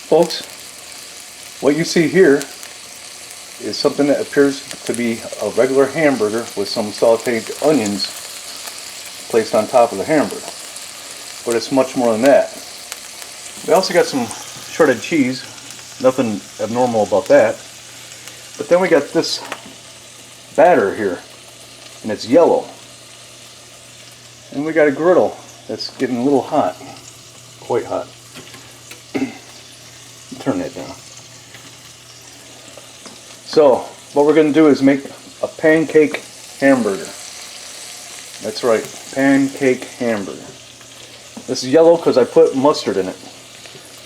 Folks, what you see here is something that appears to be a regular hamburger with some sauteed onions placed on top of the hamburger. But it's much more than that. We also got some shredded cheese, nothing abnormal about that. But then we got this batter here, and it's yellow. And we got a griddle that's getting a little hot, quite hot. Turn that down. So, what we're going to do is make a pancake hamburger. That's right, pancake hamburger. This is yellow because I put mustard in it.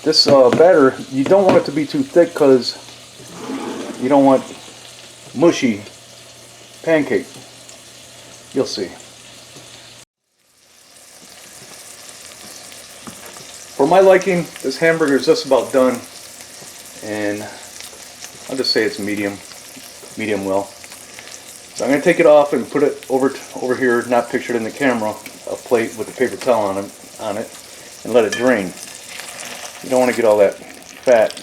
This batter, you don't want it to be too thick because you don't want mushy pancake. You'll see. For my liking, this hamburger is just about done, and I'll just say it's medium well. So I'm going to take it off and put it over here, not pictured in the camera, a plate with a paper towel on it, and let it drain. You don't want to get all that fat,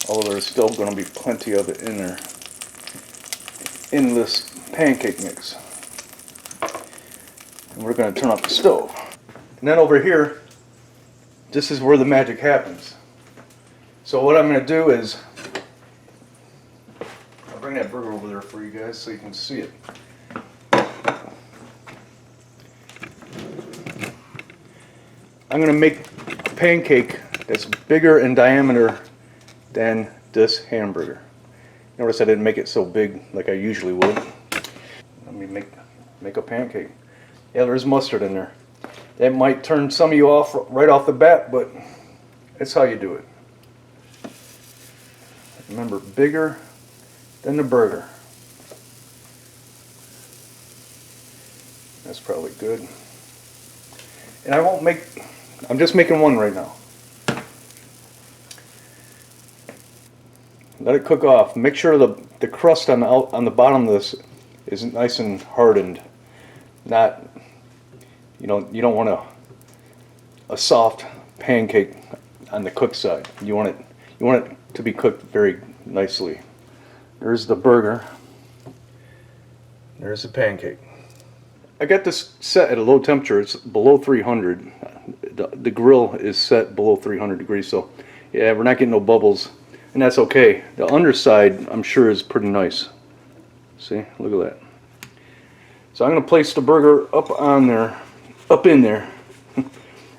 although there's still going to be plenty of it in there, in this pancake mix. And we're going to turn off the stove. And then over here, this is where the magic happens. So what I'm going to do is, I'll bring that burger over there for you guys so you can see it. I'm going to make a pancake that's bigger in diameter than this hamburger. Notice I didn't make it so big like I usually would. Let me make a pancake. Yeah, there's mustard in there. That might turn some of you off right off the bat, but it's how you do it. Remember, bigger than the burger. That's probably good. And I'm just making one right now. Let it cook off. Make sure the crust on the bottom of this is nice and hardened. Not, you don't want a soft pancake on the cooked side. You want it to be cooked very nicely. There's the burger. There's the pancake. I got this set at a low temperature. It's below 300. The grill is set below 300 degrees, so yeah, we're not getting no bubbles, and that's okay. The underside, I'm sure, is pretty nice. See, look at that. So I'm going to place the burger up in there.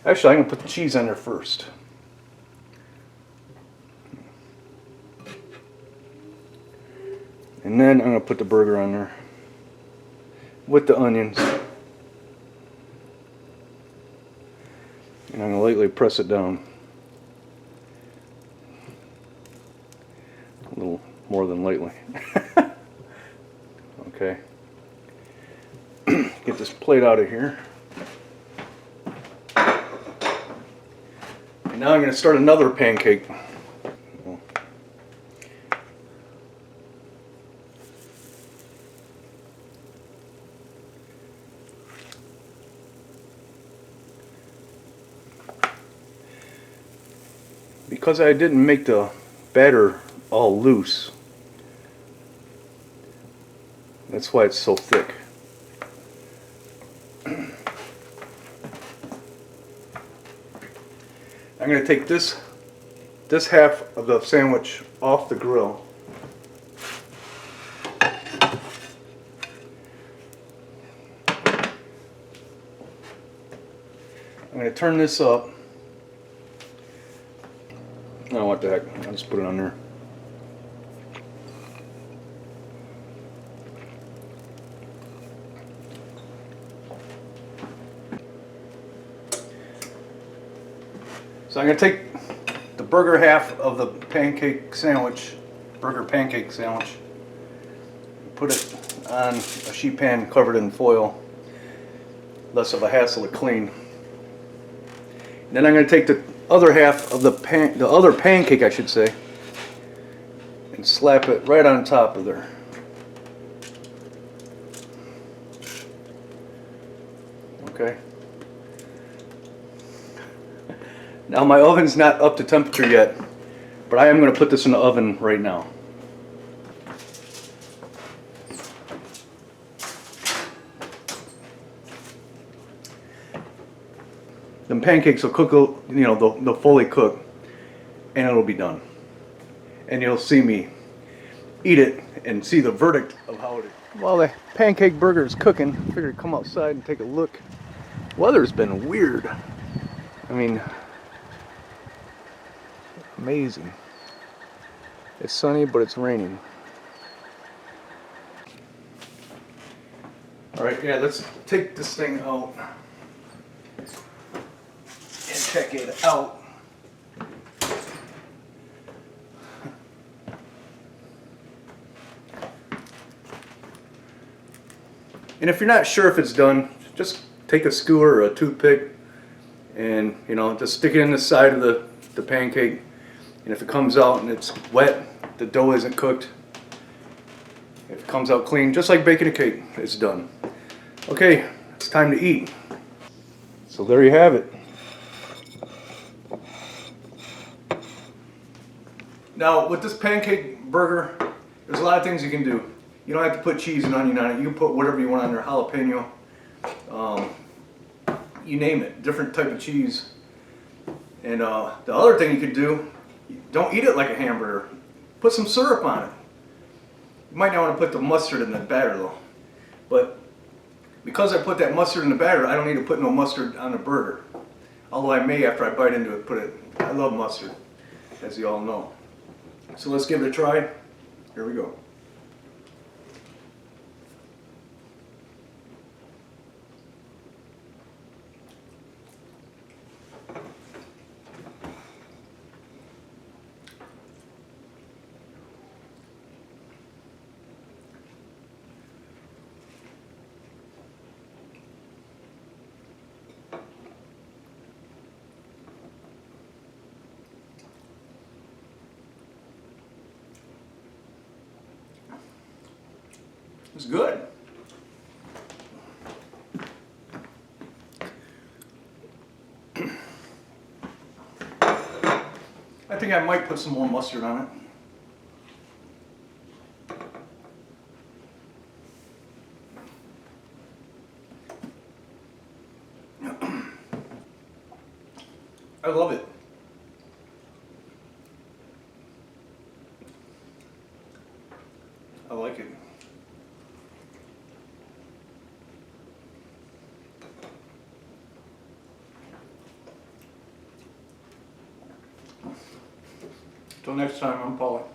Actually, I'm going to put the cheese on there first. And then I'm going to put the burger on there with the onions. And I'm going to lightly press it down. A little more than lightly. Okay. Get this plate out of here. And now I'm going to start another pancake. Because I didn't make the batter all loose, that's why it's so thick. I'm going to take this half of the sandwich off the grill. I'm going to turn this up. Oh, what the heck, I'll just put it on there. So I'm going to take the burger half of the pancake sandwich, pancake sandwich, put it on a sheet pan covered in foil, less of a hassle to clean. And then I'm going to take the other half of the other pancake, I should say, and slap it right on top of there. Okay. Now my oven's not up to temperature yet, but I am going to put this in the oven right now. The pancakes will cook, you know, they'll fully cook, and it'll be done. And you'll see me eat it and see the verdict of how it is. While the pancake burger is cooking, I figured I'd come outside and take a look. Weather's been weird. I mean, amazing. It's sunny, but it's raining. All right, yeah, let's take this thing out and check it out. And if you're not sure if it's done, just take a skewer or a toothpick and, you know, just stick it in the side of the pancake. And if it comes out and it's wet, the dough isn't cooked. If it comes out clean, just like baking a cake, it's done. Okay, it's time to eat. So there you have it. Now with this pancake burger, there's a lot of things you can do. You don't have to put cheese and onion on it. You can put whatever you want on there, jalapeno, you name it, different type of cheese. And the other thing you could do, don't eat it like a hamburger. Put some syrup on it. You might not want to put the mustard in the batter though. But because I put that mustard in the batter, I don't need to put no mustard on the burger. Although I may, after I bite into it, put it. I love mustard, as you all know. So let's give it a try. Here we go. It's good. I think I might put some more mustard on it. I love it. I like it. Till next time, I'm Paul.